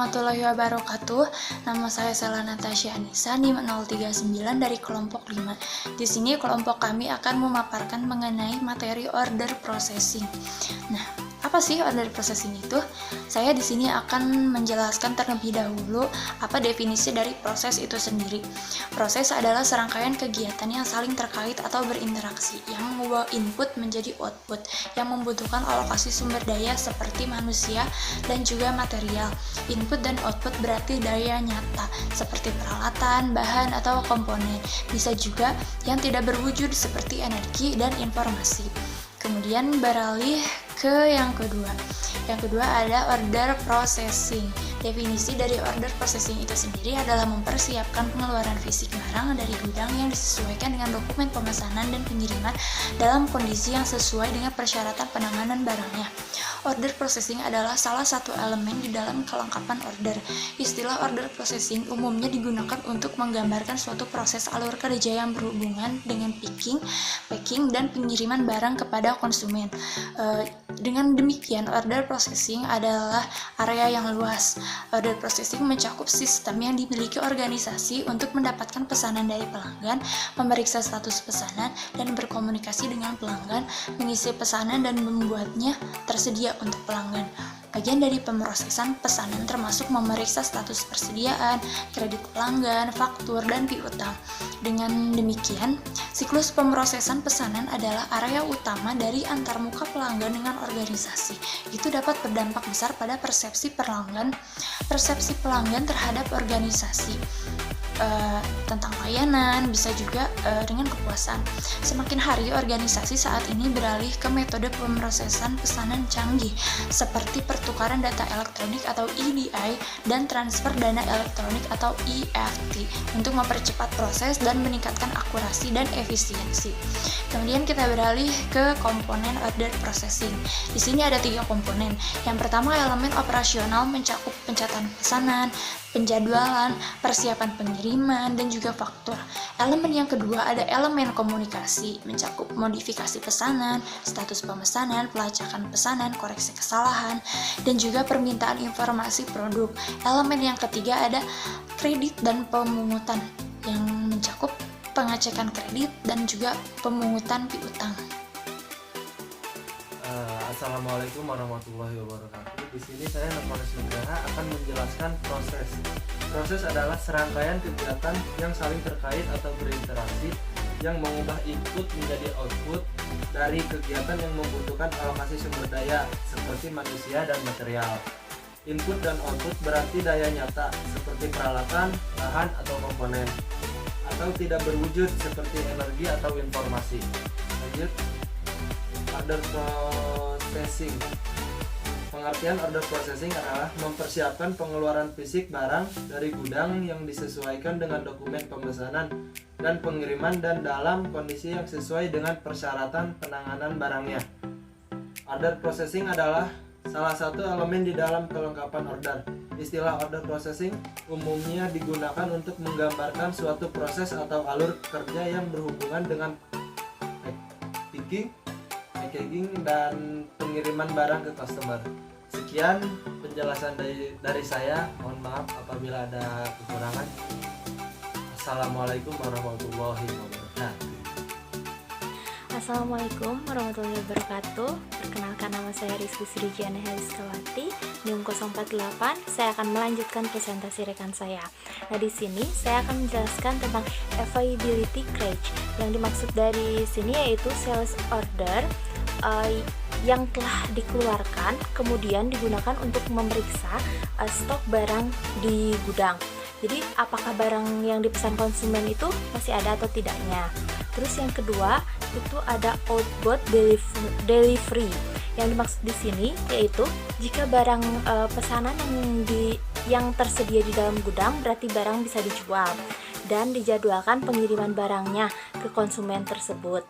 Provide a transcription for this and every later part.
warahmatullahi wabarakatuh. Nama saya Sela Natasha Anissa, NIM 039 dari kelompok 5. Di sini kelompok kami akan memaparkan mengenai materi order processing. Nah, apa sih order processing itu? Saya di sini akan menjelaskan terlebih dahulu apa definisi dari proses itu sendiri. Proses adalah serangkaian kegiatan yang saling terkait atau berinteraksi, yang mengubah input menjadi output, yang membutuhkan alokasi sumber daya seperti manusia dan juga material. Input dan output berarti daya nyata, seperti peralatan, bahan, atau komponen. Bisa juga yang tidak berwujud seperti energi dan informasi. Kemudian beralih ke yang kedua. Yang kedua ada order processing. Definisi dari order processing itu sendiri adalah mempersiapkan pengeluaran fisik barang dari gudang yang disesuaikan dengan dokumen pemesanan dan pengiriman dalam kondisi yang sesuai dengan persyaratan penanganan barangnya. Order processing adalah salah satu elemen di dalam kelengkapan order. Istilah order processing umumnya digunakan untuk menggambarkan suatu proses alur kerja yang berhubungan dengan packing, dan pengiriman barang kepada konsumen. Dengan demikian, order processing adalah area yang luas. Order processing mencakup sistem yang dimiliki organisasi untuk mendapatkan pesanan dari pelanggan, memeriksa status pesanan, dan berkomunikasi dengan pelanggan, mengisi pesanan dan membuatnya tersedia untuk pelanggan. Bagian dari pemrosesan pesanan termasuk memeriksa status persediaan, kredit pelanggan, faktur, dan piutang. Dengan demikian, siklus pemrosesan pesanan adalah area utama dari antarmuka pelanggan dengan organisasi. Itu dapat berdampak besar pada persepsi pelanggan terhadap organisasi. Tentang layanan, bisa juga dengan kepuasan. Semakin hari organisasi saat ini beralih ke metode pemrosesan pesanan canggih seperti pertukaran data elektronik atau EDI dan transfer dana elektronik atau EFT untuk mempercepat proses dan meningkatkan akurasi dan efisiensi. Kemudian kita beralih ke komponen order processing. Di sini ada 3 komponen. Yang pertama, elemen operasional mencakup pencatatan pesanan, penjadwalan, persiapan pengiriman, dan juga faktur. Elemen yang kedua ada elemen komunikasi, mencakup modifikasi pesanan, status pemesanan, pelacakan pesanan, koreksi kesalahan, dan juga permintaan informasi produk. Elemen yang ketiga ada kredit dan pemungutan, yang mencakup pengecekan kredit dan juga pemungutan piutang. Assalamualaikum warahmatullahi wabarakatuh. Di sini saya Nurmanis Nugraha akan menjelaskan proses. Proses adalah serangkaian kegiatan yang saling terkait atau berinteraksi yang mengubah input menjadi output dari kegiatan yang membutuhkan alokasi sumber daya seperti manusia dan material. Input dan output berarti daya nyata seperti peralatan, bahan, atau komponen, atau tidak berwujud seperti energi atau informasi. Lanjut. Order processing. Pengertian order processing adalah mempersiapkan pengeluaran fisik barang dari gudang yang disesuaikan dengan dokumen pemesanan dan pengiriman dan dalam kondisi yang sesuai dengan persyaratan penanganan barangnya. Order processing adalah salah satu elemen di dalam kelengkapan order. Istilah order processing umumnya digunakan untuk menggambarkan suatu proses atau alur kerja yang berhubungan dengan packaging dan pengiriman barang ke customer. Sekian penjelasan dari saya. Mohon maaf apabila ada kekurangan. Assalamualaikum warahmatullahi wabarakatuh. Assalamualaikum warahmatullahi wabarakatuh. Perkenalkan, nama saya Rizky Srijiana Heliskawati, NIM 048. Saya akan melanjutkan presentasi rekan saya. Nah, di sini saya akan menjelaskan tentang availability crunch. Yang dimaksud dari sini yaitu sales order yang telah dikeluarkan kemudian digunakan untuk memeriksa stok barang di gudang. Jadi apakah barang yang dipesan konsumen itu masih ada atau tidaknya. Terus yang kedua itu ada outbound delivery. Yang dimaksud di sini yaitu jika barang pesanan yang tersedia di dalam gudang berarti barang bisa dijual dan dijadwalkan pengiriman barangnya ke konsumen tersebut.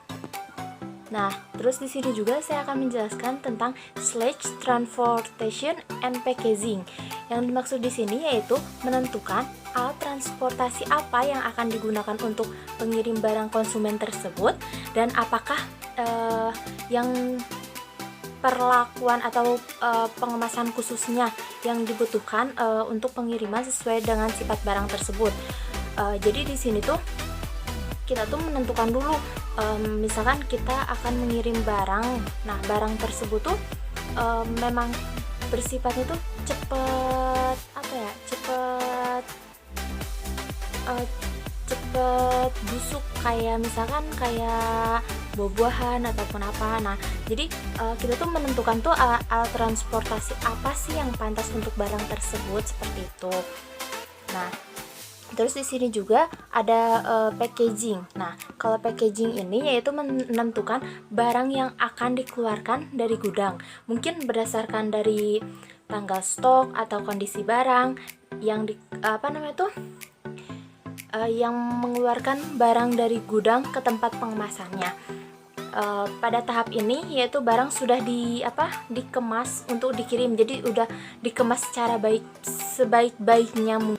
Nah, terus di sini juga saya akan menjelaskan tentang sledge transportation and packaging. Yang dimaksud di sini yaitu menentukan alat transportasi apa yang akan digunakan untuk pengirim barang konsumen tersebut dan apakah yang perlakuan atau pengemasan khususnya yang dibutuhkan untuk pengiriman sesuai dengan sifat barang tersebut. Jadi di sini tuh kita tuh menentukan dulu, misalkan kita akan mengirim barang. Nah, barang tersebut tuh memang bersifatnya tuh cepet busuk, kayak misalkan kayak buah-buahan ataupun apa. Nah, jadi kita tuh menentukan tuh alat transportasi apa sih yang pantas untuk barang tersebut, seperti itu. Nah, terus di sini juga ada packaging. Nah, kalau packaging ini yaitu menentukan barang yang akan dikeluarkan dari gudang. Mungkin berdasarkan dari tanggal stok atau kondisi barang yang yang mengeluarkan barang dari gudang ke tempat pengemasannya. Pada tahap ini yaitu barang sudah dikemas untuk dikirim. Jadi udah dikemas secara sebaik-baiknya mungkin.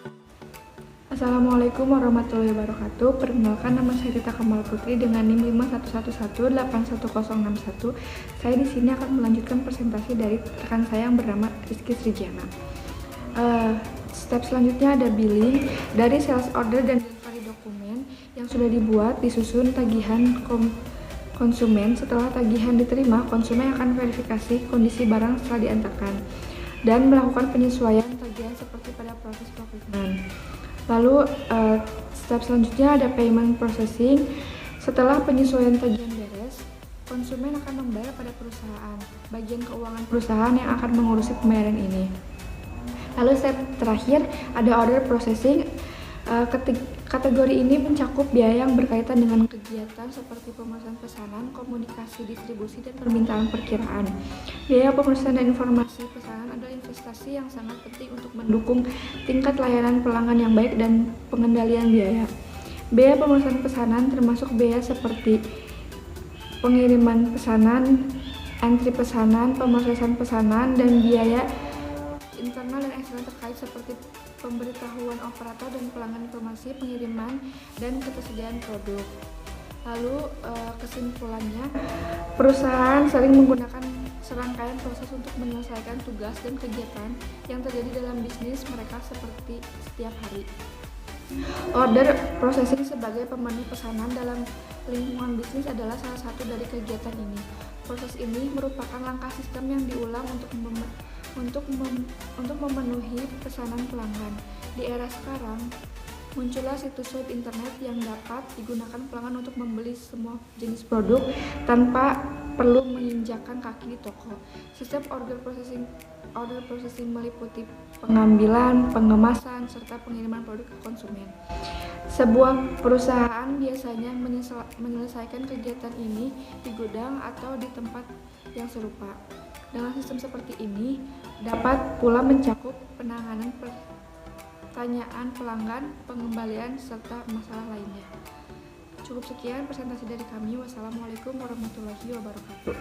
Assalamualaikum warahmatullahi wabarakatuh. Perkenalkan, nama saya Tita Kamal Putri dengan NIM 5111811061. Saya di sini akan melanjutkan presentasi dari rekan saya yang bernama Rizky Srijiana. Step selanjutnya ada billing. Dari sales order dan delivery dokumen yang sudah dibuat, disusun tagihan konsumen. Setelah tagihan diterima, konsumen akan verifikasi kondisi barang setelah diantarkan dan melakukan penyesuaian tagihan seperti pada proses procurement. Lalu step selanjutnya ada payment processing. Setelah penyesuaian tagihan beres, konsumen akan membayar pada perusahaan, bagian keuangan perusahaan yang akan mengurusi pembayaran ini. Lalu step terakhir ada order processing. Kategori ini mencakup biaya yang berkaitan dengan kegiatan seperti pemesanan pesanan, komunikasi, distribusi, dan permintaan perkiraan. Biaya pemesanan dan informasi pesanan adalah investasi yang sangat penting untuk mendukung tingkat layanan pelanggan yang baik dan pengendalian biaya. Biaya pemesanan pesanan termasuk biaya seperti pengiriman pesanan, antri pesanan, pemrosesan pesanan, dan biaya internal dan eksternal terkait seperti pemberitahuan operator dan pelanggan, informasi pengiriman, dan ketersediaan produk. Lalu kesimpulannya, perusahaan sering menggunakan serangkaian proses untuk menyelesaikan tugas dan kegiatan yang terjadi dalam bisnis mereka seperti setiap hari. Order processing sebagai pemenuh pesanan dalam lingkungan bisnis adalah salah satu dari kegiatan ini. Proses ini merupakan langkah sistem yang diulang untuk memenuhi pesanan pelanggan. Di era sekarang, muncullah situs web internet yang dapat digunakan pelanggan untuk membeli semua jenis produk tanpa perlu menginjakkan kaki di toko. Sistem order processing meliputi pengambilan, pengemasan, serta pengiriman produk ke konsumen. Sebuah perusahaan biasanya menyelesaikan kegiatan ini di gudang atau di tempat yang serupa. Dengan sistem seperti ini, dapat pula mencakup penanganan pertanyaan pelanggan, pengembalian, serta masalah lainnya. Cukup sekian presentasi dari kami. Wassalamualaikum warahmatullahi wabarakatuh.